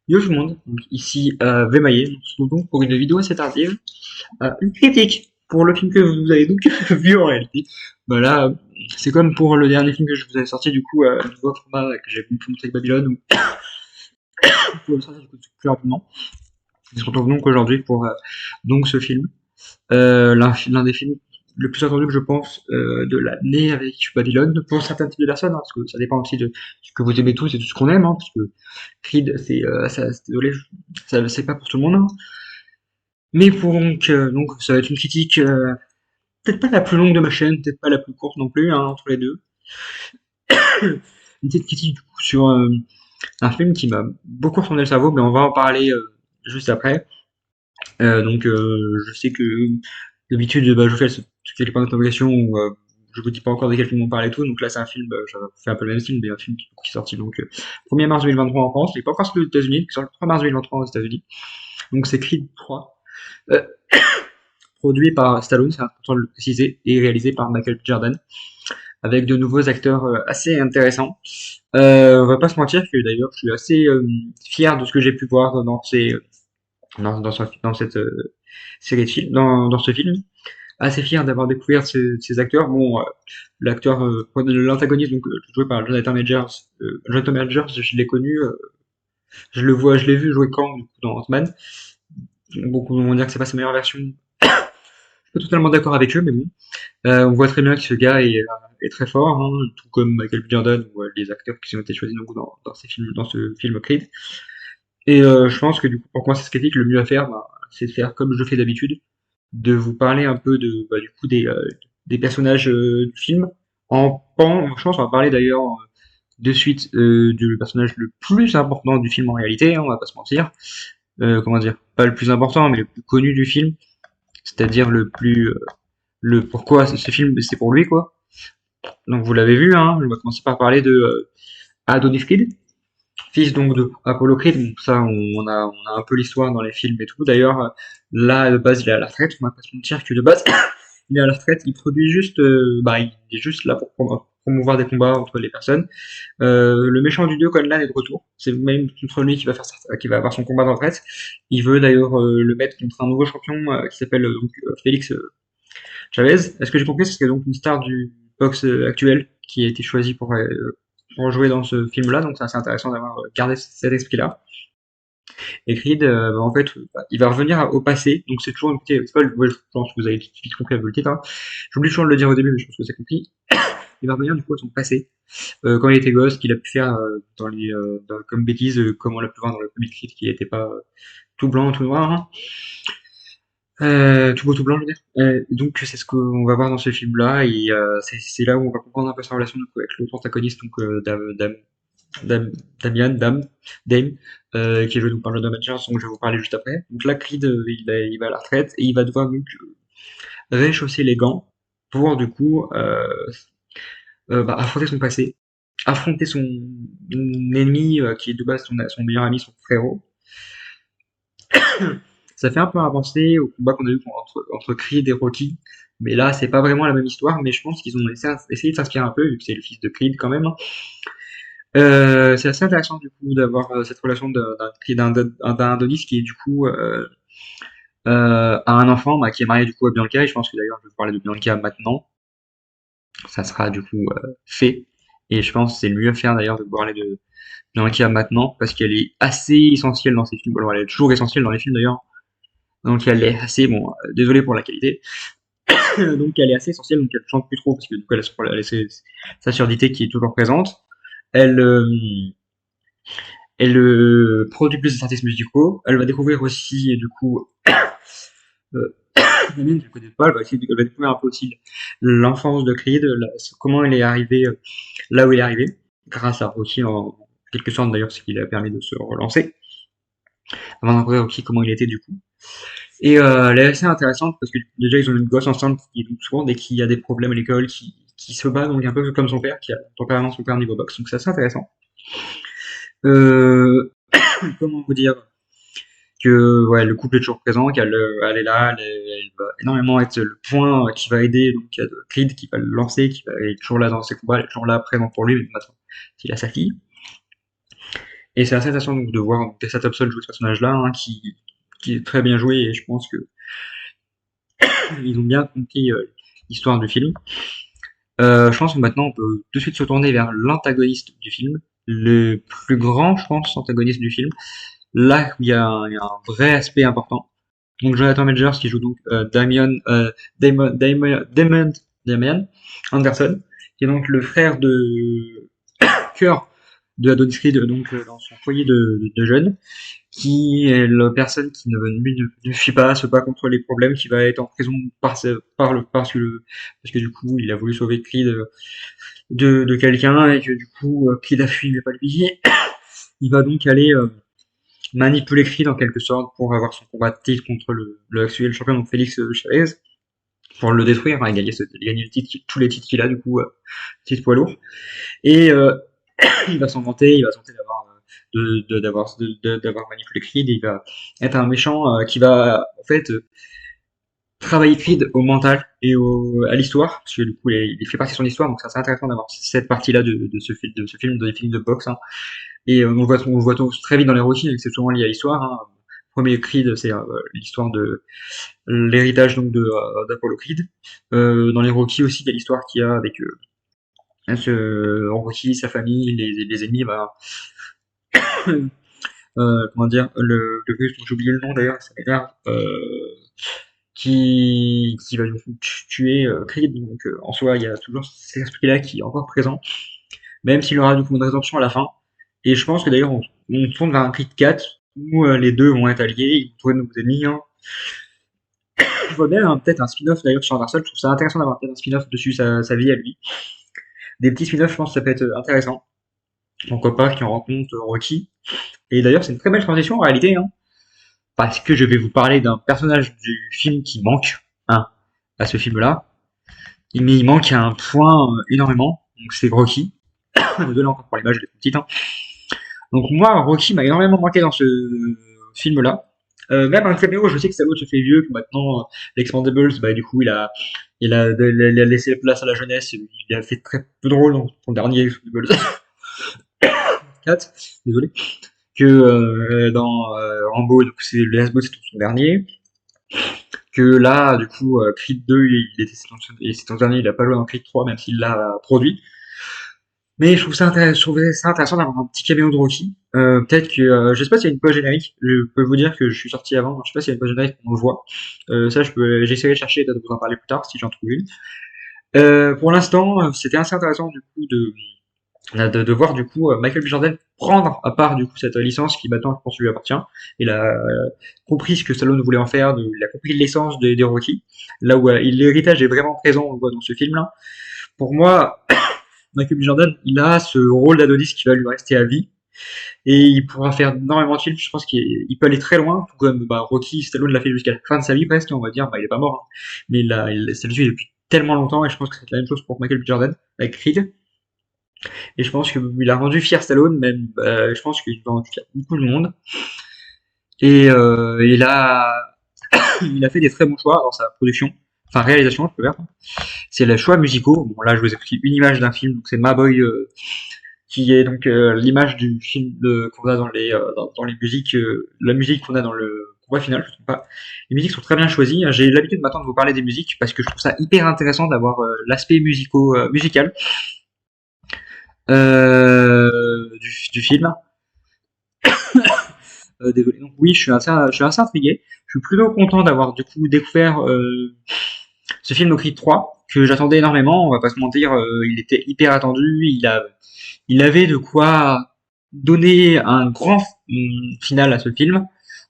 Yo tout le monde, donc ici Vemaillé, on se retrouve donc pour une vidéo assez tardive, une critique pour le film que vous avez donc vu en réalité. Bah là, c'est comme pour le dernier film que je vous avais sorti du coup, nouveau format que j'ai pu montrer avec Babylone, où je pouvais le sortir du coup plus rapidement. On se retrouve donc aujourd'hui pour donc ce film, l'un des films le plus attendu que je pense de l'année avec Babylone pour certains types de personnes, hein, parce que ça dépend aussi de ce que vous aimez tous et de ce qu'on aime, hein, parce que Creed, désolé, ça c'est pas pour tout le monde, hein. Mais pour donc ça va être une critique peut-être pas la plus longue de ma chaîne, peut-être pas la plus courte non plus, hein, entre les deux. Une petite critique du coup sur un film qui m'a beaucoup retourné le cerveau, mais on va en parler juste après. Je sais que d'habitude bah, je vous fais quelques points d'interrogation où je vous dis pas encore de quel film on parle et tout, donc là c'est un film, je fais un peu le même style, mais un film qui est sorti donc 1er mars 2023 en France, il n'est pas encore sorti aux États-Unis, il sort le 3 mars 2023 aux États-Unis. Donc c'est Creed 3. Euh, Produit par Stallone, c'est important de le préciser, et réalisé par Michael B. Jordan, avec de nouveaux acteurs assez intéressants. On va pas se mentir que d'ailleurs, je suis assez fier de ce que j'ai pu voir dans cette série de films, dans ce film. Assez fier d'avoir découvert ces acteurs. Bon, l'acteur, l'antagoniste, donc joué par Jonathan Majors, je l'ai connu, je l'ai vu jouer quand du coup, dans Ant-Man. Beaucoup vont dire que c'est pas sa meilleure version. Je suis pas totalement d'accord avec eux, mais bon. On voit très bien que ce gars est très fort, hein, tout comme Michael B. Jordan ou les acteurs qui ont été choisis donc, dans ces films, dans ce film Creed. Et je pense que du coup, pour moi, c'est ce critique, le mieux à faire, bah, c'est de faire comme je fais d'habitude, de vous parler un peu de, bah, du coup, des personnages du film. Je pense qu'on va parler d'ailleurs de suite du personnage le plus important du film en réalité, hein, on va pas se mentir. Comment dire, pas le plus important, mais le plus connu du film, c'est-à-dire le pourquoi ce film c'est pour lui quoi. Donc vous l'avez vu, hein, on va commencer par parler de Adonis Creed, fils donc de Apollo Creed. Donc ça on a un peu l'histoire dans les films et tout. D'ailleurs là de base il est à la retraite, on va pas se mentir que de base il est à la retraite, il produit juste bah il est juste là pour promouvoir des combats entre les personnes. Le méchant du 2, Conlan, est de retour. C'est même contre lui qui va avoir son combat de retraite. Il veut d'ailleurs le mettre contre un nouveau champion qui s'appelle Félix Chavez. Est-ce que j'ai compris? C'est donc une star du box actuel qui a été choisie pour jouer dans ce film-là. Donc c'est assez intéressant d'avoir gardé cet esprit-là. Et Creed, bah, en fait, bah, il va revenir au passé. Donc c'est toujours une petite... C'est pas ouais, je pense que vous avez vite compris avec le titre, hein. J'oublie toujours de le dire au début, mais je pense que c'est compris. Il va revenir du coup à son passé. Quand il était gosse, qu'il a pu faire comme bêtise, comme on l'a pu voir dans le premier Creed, qui n'était pas tout blanc, tout noir, hein. Tout beau, tout blanc, je veux dire. Donc c'est ce qu'on va voir dans ce film-là, et c'est là où on va comprendre un peu sa relation du coup, avec l'autre antagoniste, donc Dam, Damian, Dame, qui est joué donc par Jonathan Majors, dont je vais vous parler juste après. Donc là, Creed, il va à la retraite, et il va devoir donc réchausser les gants pour du coup bah, affronter son passé, affronter son ennemi qui est de base son meilleur ami, son frérot. Ça fait un peu avancer au combat qu'on a eu entre Creed et Rocky. Mais là, c'est pas vraiment la même histoire, mais je pense qu'ils ont essayé de s'inspirer un peu, vu que c'est le fils de Creed quand même. C'est assez intéressant du coup d'avoir cette relation d'un Adonis qui est du coup a un enfant bah, qui est marié du coup à Bianca, et je pense que d'ailleurs je vais vous parler de Bianca maintenant. Ça sera du coup fait. Et je pense que c'est le mieux à faire d'ailleurs de parler de Bianca maintenant, parce qu'elle est assez essentielle dans ces films. Alors elle est toujours essentielle dans les films d'ailleurs. Donc elle est assez, bon, désolé pour la qualité, donc elle est assez essentielle, donc elle ne chante plus trop, parce que du coup elle a sa surdité qui est toujours présente. Elle, elle produit plus d'artistes musicaux. Elle va découvrir aussi, du coup, euh, Damien, je ne connais pas, elle va découvrir un peu aussi l'enfance de Creed, comment elle est arrivée là où elle est arrivée, grâce à Rocky en quelque sorte d'ailleurs, ce qui lui a permis de se relancer, avant de découvrir Rocky comment il était du coup. Et elle est assez intéressante parce que déjà ils ont une gosse ensemble qui donc souvent dès qu'il y a des problèmes à l'école qui se bat donc un peu comme son père qui a tempérament son père niveau boxe, donc c'est assez intéressant. Euh, Comment vous dire que ouais, le couple est toujours présent, elle est là, elle va énormément être le point qui va aider donc il y a Creed qui va le lancer, qui va être toujours là dans ses combats, elle est toujours là présente pour lui, mais maintenant s'il a sa fille. Et c'est assez intéressant donc, de voir donc, Tessa Thompson jouer ce personnage-là, hein, qui est très bien joué, et je pense que ils ont bien compris l'histoire du film. Je pense que maintenant on peut tout de suite se tourner vers l'antagoniste du film, le plus grand, je pense, antagoniste du film. Là où il y a un vrai aspect important. Donc Jonathan Majors qui joue donc Damon Anderson, qui est donc le frère de cœur de Adonis Creed, donc dans son foyer de jeunes, qui est la personne qui ne fuit pas, se bat contre les problèmes, qui va être en prison parce que du coup il a voulu sauver Creed de quelqu'un et que du coup Creed a fui mais pas lui. Il va donc aller manipuler Creed en quelque sorte pour avoir son combat de titre contre le actuel champion, donc Félix Chavez, pour le détruire, hein, et gagner le titre, tous les titres qu'il a du coup, titre poids lourd. Et il va s'en vanter, il va se vanter d'avoir manipulé Creed, et il va être un méchant qui va en fait travailler Creed au mental et à l'histoire, parce que du coup il fait partie de son histoire, donc c'est intéressant d'avoir cette partie-là de ce film, des films de boxe, hein. Et on le voit très vite dans les routines, c'est souvent lié à l'histoire, hein. Le premier Creed, c'est l'histoire de l'héritage donc d'Apollo Creed. Dans les Rocky aussi, il y a l'histoire qu'il y a avec Rocky, sa famille, les ennemis, bah, comment dire, le russe, dont j'ai oublié le nom d'ailleurs, ça m'énerve, qui va tuer Creed. Donc en soi, il y a toujours cet esprit-là qui est encore présent, même s'il aura du coup une rédemption à la fin. Et je pense que d'ailleurs, on tourne vers un Creed 4 où les deux vont être alliés, ils vont trouver de nouveaux ennemis, hein. Je vois bien hein, peut-être un spin-off d'ailleurs sur Anderson, je trouve ça intéressant d'avoir peut-être un spin-off dessus sa vie à lui. Des petits spin-offs, je pense que ça peut être intéressant. Pourquoi pas qui en rencontre Rocky. Et d'ailleurs, c'est une très belle transition en réalité, hein, parce que je vais vous parler d'un personnage du film qui manque, hein, à ce film-là. Mais il manque à un point énormément, donc c'est Rocky. Désolé encore pour l'image, elle est petite, hein. Donc moi, Rocky m'a énormément manqué dans ce film-là. Même un caméo, je sais que Stallone se fait vieux, que maintenant l'Expandables, bah du coup il a laissé place à la jeunesse, il a fait très peu de rôles dans son dernier Expandables 4, désolé, que dans Rambo, donc c'est le Last Boss, c'est son dernier, que là du coup Creed 2, c'est son dernier, il a pas joué dans Creed 3 même s'il l'a produit. Mais je trouvais ça intéressant d'avoir un petit caméo de Rocky. Peut-être que, je sais pas s'il y a une page générique. Je peux vous dire que je suis sorti avant. Je sais pas s'il y a une page générique qu'on le voit. Ça, j'essaierai de chercher et de vous en parler plus tard si j'en trouve une. Pour l'instant, c'était assez intéressant du coup de voir du coup Michael B. Jordan prendre à part du coup cette licence qui maintenant je pense lui appartient. Il a compris ce que Stallone voulait en faire. Il a compris l'essence des Rocky. Là où l'héritage est vraiment présent, on le voit dans ce film-là. Pour moi, Michael B. Jordan, il a ce rôle d'Adonis qui va lui rester à vie. Et il pourra faire énormément de films. Je pense qu'il peut aller très loin. Tout comme bah, Rocky, Stallone l'a fait jusqu'à la fin de sa vie presque, on va dire. Bah, il est pas mort, hein. Mais c'est le depuis tellement longtemps. Et je pense que c'est la même chose pour Michael B. Jordan avec Creed. Et je pense qu'il a rendu fier Stallone, même. Je pense qu'il a rendu fier beaucoup de monde. Et il a fait des très bons choix dans sa production. Enfin, réalisation, je peux dire. C'est les choix musicaux. Bon, là, je vous ai pris une image d'un film. Donc, c'est Ma Boy qui est donc l'image du film qu'on a dans les musiques, la musique qu'on a dans le combat final, je ne sais pas. Les musiques sont très bien choisies. J'ai l'habitude maintenant de vous parler des musiques parce que je trouve ça hyper intéressant d'avoir l'aspect musical du film. Désolé. Donc oui, je suis assez intrigué. Je suis plutôt content d'avoir du coup découvert ce film au Creed 3 que j'attendais énormément. On va pas se mentir, il était hyper attendu. Il avait de quoi donner un grand final à ce film.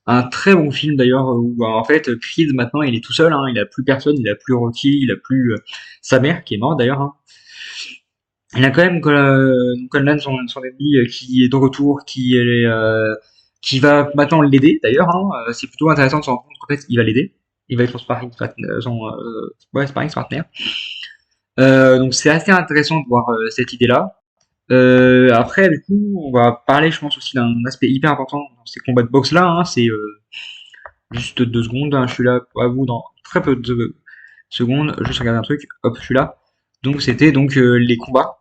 Un très bon film d'ailleurs, où en fait Creed maintenant il est tout seul, hein, il a plus personne, il a plus Rocky, il a plus sa mère qui est morte d'ailleurs, hein. Il a quand même Conlan, son ennemi, qui est de retour, qui va maintenant l'aider d'ailleurs, hein. C'est plutôt intéressant de se rendre compte qu'en fait il va l'aider. Il va être son sparring partner, sparring partner. Donc c'est assez intéressant de voir cette idée-là. Après, du coup, on va parler, je pense, aussi d'un aspect hyper important dans ces combats de boxe là, hein. C'est juste 2 secondes, hein, je suis là à vous dans très peu de secondes. Juste regarder un truc. Hop, je suis là. Donc c'était donc les combats.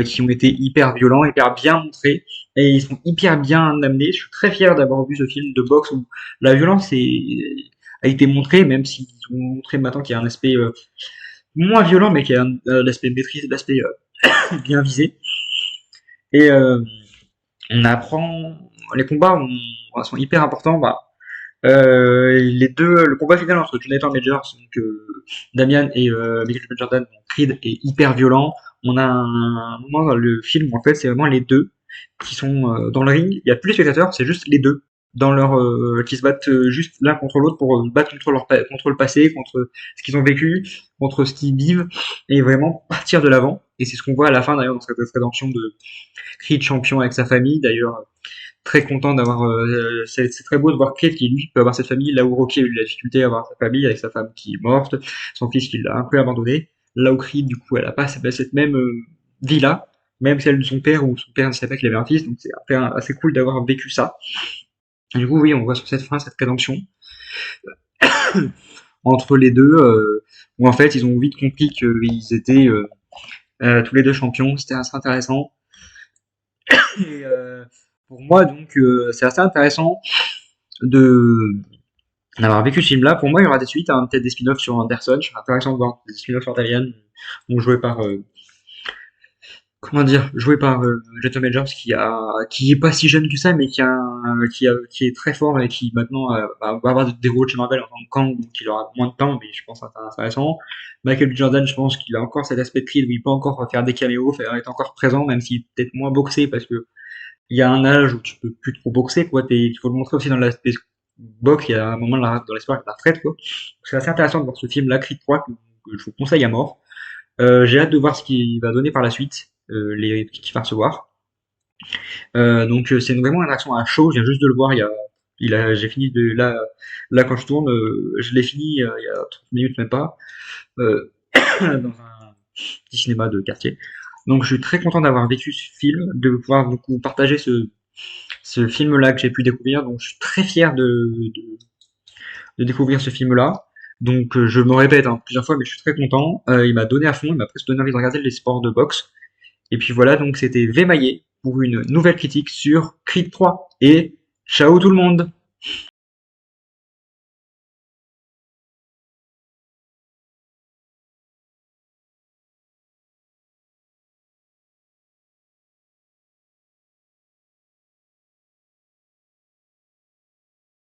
qui ont été hyper violents, hyper bien montrés, et ils sont hyper bien amenés. Je suis très fier d'avoir vu ce film de boxe où la violence a été montrée, même s'ils ont montré maintenant qu'il y a un aspect moins violent, mais qu'il y a l'aspect maîtrise, l'aspect bien visé. Et on apprend, les combats sont hyper importants. Bah, le combat final entre Jonathan Majors, donc Damian et Michael Jordan, donc Creed, est hyper violent. On a un moment dans le film où en fait c'est vraiment les deux qui sont dans le ring. Il y a plus les spectateurs, c'est juste les deux dans leur qui se battent juste l'un contre l'autre pour battre contre le passé, contre ce qu'ils ont vécu, contre ce qu'ils vivent et vraiment partir de l'avant. Et c'est ce qu'on voit à la fin d'ailleurs dans cette rédemption de Creed champion avec sa famille. D'ailleurs, très content d'avoir. C'est très beau de voir Creed qui lui peut avoir cette famille là où Rocky a eu de la difficulté à avoir sa famille avec sa femme qui est morte, son fils qui l'a un peu abandonné. Là où Creed du coup elle a pas cette même vie là, même celle de son père où son père ne savait pas qu'il avait un fils, donc c'est assez cool d'avoir vécu ça. Et du coup oui on voit sur cette fin cette rédemption entre les deux où en fait ils ont vite compris qu'ils étaient tous les deux champions, c'était assez intéressant. Et pour moi donc c'est assez intéressant de d'avoir vécu ce film-là. Pour moi, il y aura des suites, hein, peut-être des spin-offs sur Anderson. Je serais intéressant de voir des spin-offs sur Dalian, donc joué par comment dire, joué par Jonathan Majors qui est pas si jeune que ça, mais qui est très fort et qui maintenant va avoir des rôles chez Marvel en tant que Kang, donc il aura moins de temps, mais je pense que c'est intéressant. Michael B. Jordan, je pense qu'il a encore cet aspect de Creed où il peut encore faire des caméos, être encore présent, même s'il est peut-être moins boxé parce que il y a un âge où tu peux plus trop boxer, quoi. Il faut le montrer aussi dans l'aspect boxe, il y a un moment dans l'histoire de la retraite, quoi. C'est assez intéressant de voir ce film-là, Creed 3, que je vous conseille à mort. J'ai hâte de voir ce qu'il va donner par la suite, les qu'il va recevoir. Donc c'est vraiment une action à chaud, je viens juste de le voir, j'ai fini de là quand je tourne, je l'ai fini il y a 30 minutes même pas, euh, dans un petit cinéma de quartier. Donc je suis très content d'avoir vécu ce film, de pouvoir beaucoup partager ce film-là que j'ai pu découvrir. Donc je suis très fier de découvrir ce film-là. Donc je me répète hein, plusieurs fois, mais je suis très content. Il m'a donné à fond, il m'a presque donné envie de regarder les sports de boxe. Et puis voilà, donc c'était Vémaillé pour une nouvelle critique sur Creed 3. Et ciao tout le monde!